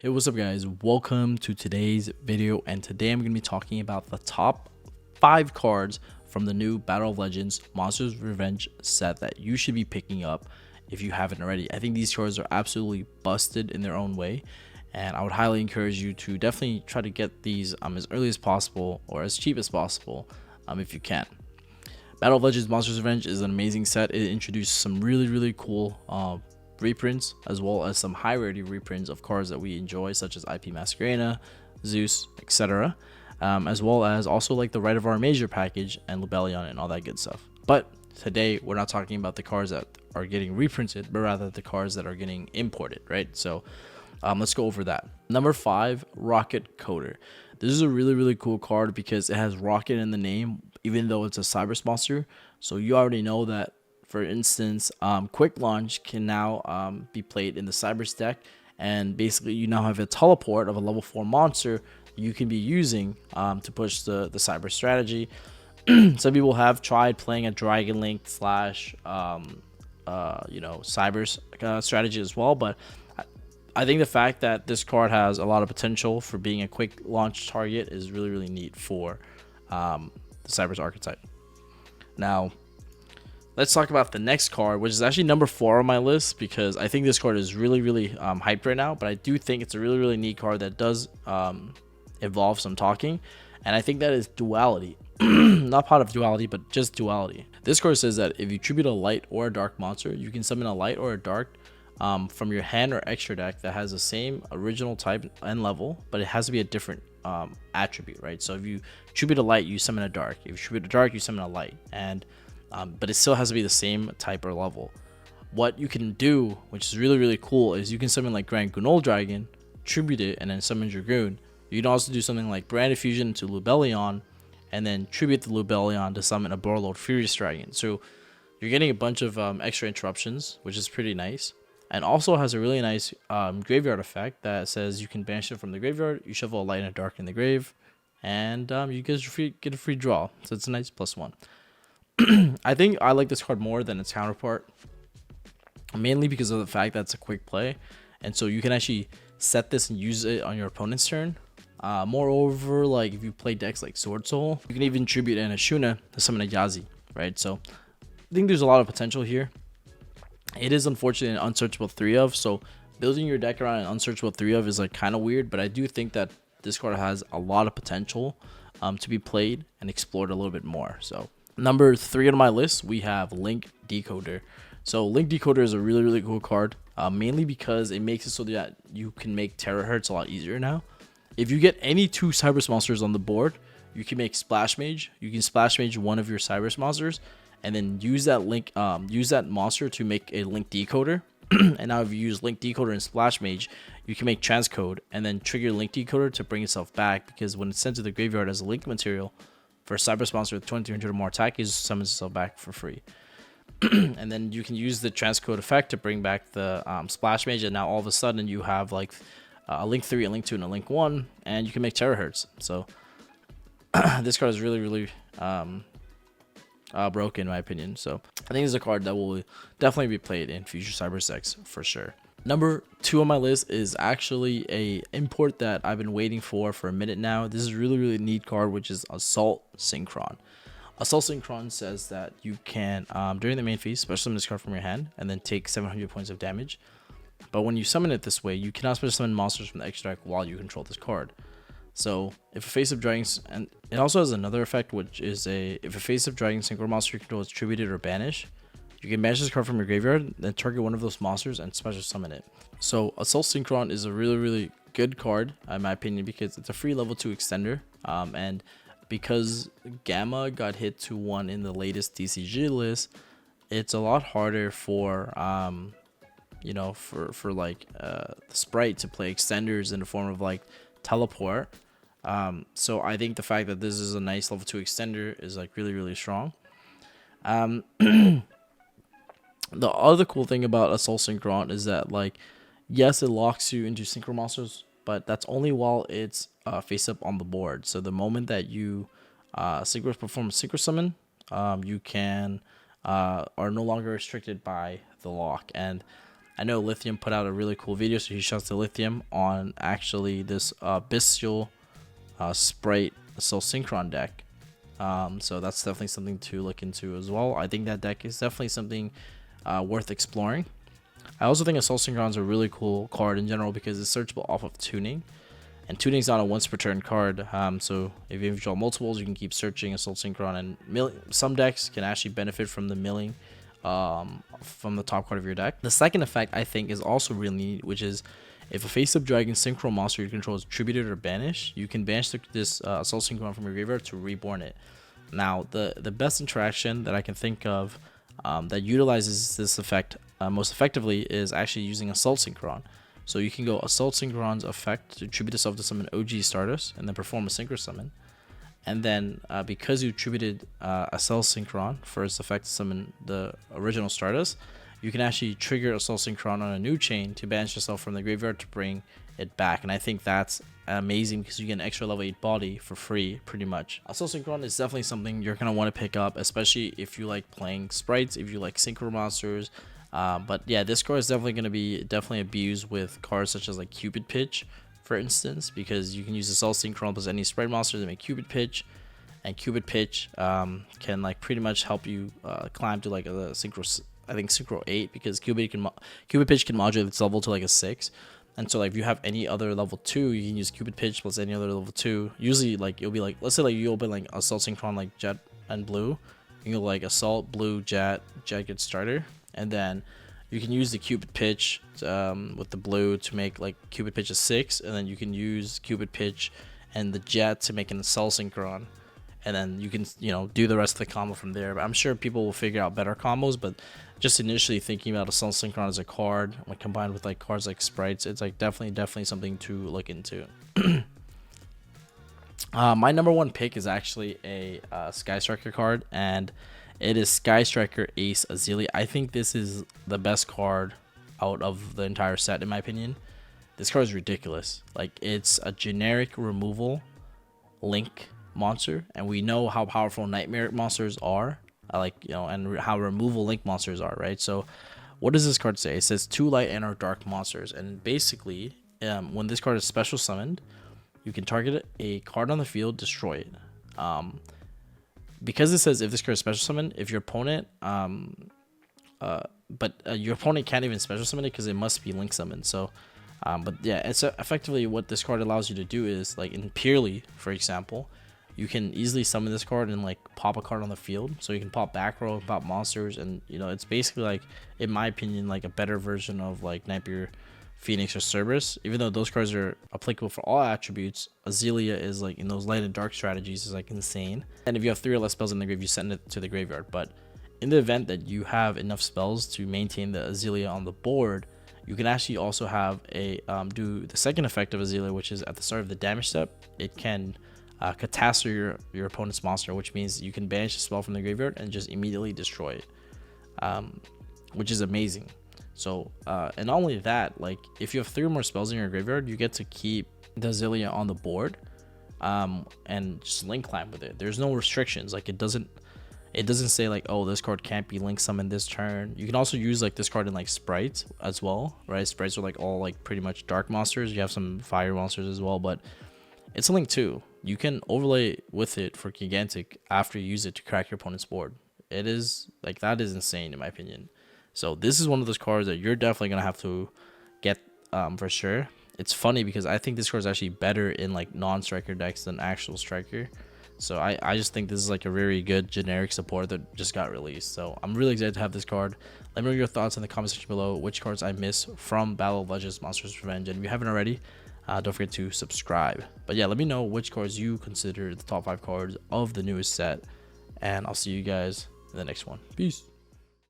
Hey, what's up guys? Welcome to today's video, and today I'm going to be talking about the top 5 cards from the new Battle of Legends Monsters Revenge set that you should be picking up if you haven't already. I think these cards are absolutely busted in their own way, and I would highly encourage you to definitely try to get these as early as possible or as cheap as possible if you can. Battle of Legends Monsters Revenge is an amazing set. It introduced some really cool reprints, as well as some high rarity reprints of cards that we enjoy, such as IP Masquerena, Zeus, etc. As well as also like the Right of Our Major package and Lubellion and all that good stuff. But today we're not talking about the cards that are getting reprinted, but rather the cards that are getting imported, right? So let's go over that. Number 5, Rocket Coder. This is a really cool card because it has rocket in the name, even though it's a Cybers monster. So you already know that. For instance, Quick Launch can now be played in the Cybers deck, and basically you now have a teleport of a level 4 monster you can be using to push the Cyber strategy. Some people have tried playing a Dragon Link slash Cybers strategy as well, but I think the fact that this card has a lot of potential for being a quick launch target is really neat for the Cybers archetype. Now, let's talk about the next card, which is actually number 4 on my list, because I think this card is really hyped right now, but I do think it's a really neat card that does involve some talking, and I think that is Duality. Not part of Duality, but just Duality. This card says that if you tribute a light or a dark monster, you can summon a light or a dark from your hand or extra deck that has the same original type and level, but it has to be a different attribute, right? So if you tribute a light, you summon a dark. If you tribute a dark, you summon a light, and but it still has to be the same type or level. What you can do, which is really cool, is you can summon like Grand Gunol Dragon, tribute it, and then summon Dragoon. You can also do something like Brand Fusion to Lubellion, and then tribute the Lubellion to summon a Borlord Furious Dragon. So you're getting a bunch of extra interruptions, which is pretty nice, and also has a really nice graveyard effect that says you can banish it from the graveyard, you shuffle a light and a dark in the grave, and you get a free draw. So it's a nice +1. I think I like this card more than its counterpart, mainly because of the fact that it's a quick play, and so you can actually set this and use it on your opponent's turn. Moreover, like if you play decks like Sword Soul, you can even tribute an Ashuna to summon a Yazi, right? So I think there's a lot of potential here. It is unfortunately an unsearchable 3 of, so building your deck around an unsearchable 3 of is like kind of weird, but I do think that this card has a lot of potential to be played and explored a little bit more. So number 3 on my list, we have Link Decoder. So Link Decoder is a really cool card, mainly because it makes it so that you can make Terahertz a lot easier now. If you get any 2 Cybers monsters on the board, you can make Splash Mage. You can Splash Mage one of your Cybers monsters, and then use that monster to make a Link Decoder. And now if you use Link Decoder and Splash Mage, you can make Transcode and then trigger Link Decoder to bring itself back, because when it's sent to the graveyard as a Link material for a Cybers monster with 2300 or more attack, it just summons itself back for free. And then you can use the Transcode effect to bring back the Splash Mage, and now all of a sudden you have like a Link 3, a Link 2, and a Link 1, and you can make Terahertz. So this card is really broken in my opinion. So I think it's a card that will definitely be played in future Cybers decks for sure. Number 2 on my list is actually a import that I've been waiting for a minute now. This is a really neat card, which is Assault Synchron. Assault Synchron says that you can, during the main phase, special summon this card from your hand and then take 700 points of damage. But when you summon it this way, you cannot special summon monsters from the extra deck while you control this card. So if a face of dragons, and it also has another effect, which is if a face of dragon synchro monster you control is tributed or banished, you can banish this card from your graveyard, then target one of those monsters and special summon it. So Assault Synchron is a really good card in my opinion, because it's a free level 2 extender, and because Gamma got hit to 1 in the latest DCG list, it's a lot harder for the Sprite to play extenders in the form of like teleport. So I think the fact that this is a nice level 2 extender is like really strong. The other cool thing about Assault Synchron is that, like, yes, it locks you into synchro monsters, but that's only while it's face up on the board. So the moment that you perform a synchro summon, you can are no longer restricted by the lock. And I know Lithium put out a really cool video, so he shouts to Lithium on actually this Bestial Sprite Soul Synchron deck. So that's definitely something to look into as well. I think that deck is definitely something worth exploring. I also think Soul Synchron is a really cool card in general because it's searchable off of tuning. And tuning is not a once per turn card, so if you draw multiples, you can keep searching Soul Synchron, and some decks can actually benefit from the milling from the top card of your deck. The second effect I think is also really neat, which is if a face-up dragon synchro monster you control is attributed or banished, you can banish this Soul Synchron from your graveyard to reborn it. Now, the best interaction that I can think of that utilizes this effect most effectively is actually using Assault Synchron. So you can go Assault Synchron's effect to attribute yourself to summon OG Stardust and then perform a Synchro Summon. And then because you attributed Assault Synchron for its effect to summon the original Stardust, you can actually trigger Assault Synchron on a new chain to banish yourself from the graveyard to bring it back. And I think that's amazing because you get an extra level 8 body for free, pretty much. Assault Synchron is definitely something you're going to want to pick up, especially if you like playing sprites, if you like Synchro monsters. But yeah, this card is definitely going to be abused with cards such as like Cupid Pitch, for instance, because you can use Assault Synchron plus any sprite monster to make Cupid Pitch, and Cupid Pitch can like pretty much help you climb to like a Synchro, I think Synchro 8, because Cupid Pitch can modulate its level to like a 6. And so like if you have any other level 2, you can use Cupid Pitch plus any other level 2. Usually like you'll be like, let's say like you open like Assault Synchron like Jet and Blue, you go like Assault, Blue, Jet gets starter, and then you can use the Cupid Pitch with the blue to make like Cupid Pitch a 6, and then you can use Cupid Pitch and the Jet to make an Assault Synchron, and then you can, you know, do the rest of the combo from there. But I'm sure people will figure out better combos, but just initially thinking about Assault Synchron as a card when combined with like cards like sprites, it's like definitely something to look into. My number one pick is actually a Sky Striker card, and it is Sky Striker Ace Azealia. I think this is the best card out of the entire set, in my opinion. This card is ridiculous. Like, it's a generic removal link monster, and we know how powerful Nightmare monsters are, like, you know, and how removal link monsters are, right? So what does this card say? It says 2 light and or dark monsters, and basically when this card is special summoned, you can target a card on the field, destroy it. Because it says if this card is special summoned, if your opponent your opponent can't even special summon it because it must be link summoned. So but yeah, it's effectively what this card allows you to do is, like in Purely, for example, you can easily summon this card and like pop a card on the field. So you can pop back row, pop monsters, and you know, it's basically like, in my opinion, like a better version of like Nightmare, Phoenix, or Cerberus. Even though those cards are applicable for all attributes, Azealia is like in those light and dark strategies is like insane. And if you have 3 or less spells in the grave, you send it to the graveyard. But in the event that you have enough spells to maintain the Azealia on the board, you can actually also have a do the second effect of Azealia, which is at the start of the damage step, it can catastrophe your opponent's monster, which means you can banish a spell from the graveyard and just immediately destroy it, which is amazing. So and not only that, like if you have 3 or more spells in your graveyard, you get to keep the Azealia on the board and just link climb with it. There's no restrictions. Like it doesn't say like, oh, this card can't be link summoned this turn. You can also use like this card in like sprites as well, right? Sprites are like all like pretty much dark monsters. You have some fire monsters as well, but it's a link too. You can overlay with it for Gigantic after you use it to crack your opponent's board. It is like, that is insane in my opinion. So this is one of those cards that you're definitely gonna have to get for sure. It's funny because I think this card is actually better in like non-striker decks than actual striker. So I just think this is like a very good generic support that just got released. So I'm really excited to have this card. Let me know your thoughts in the comment section below, which cards I miss from Battle of Legends Monsters Revenge. And if you haven't already, don't forget to subscribe. But yeah, let me know which cards you consider the top 5 cards of the newest set. And I'll see you guys in the next one. Peace.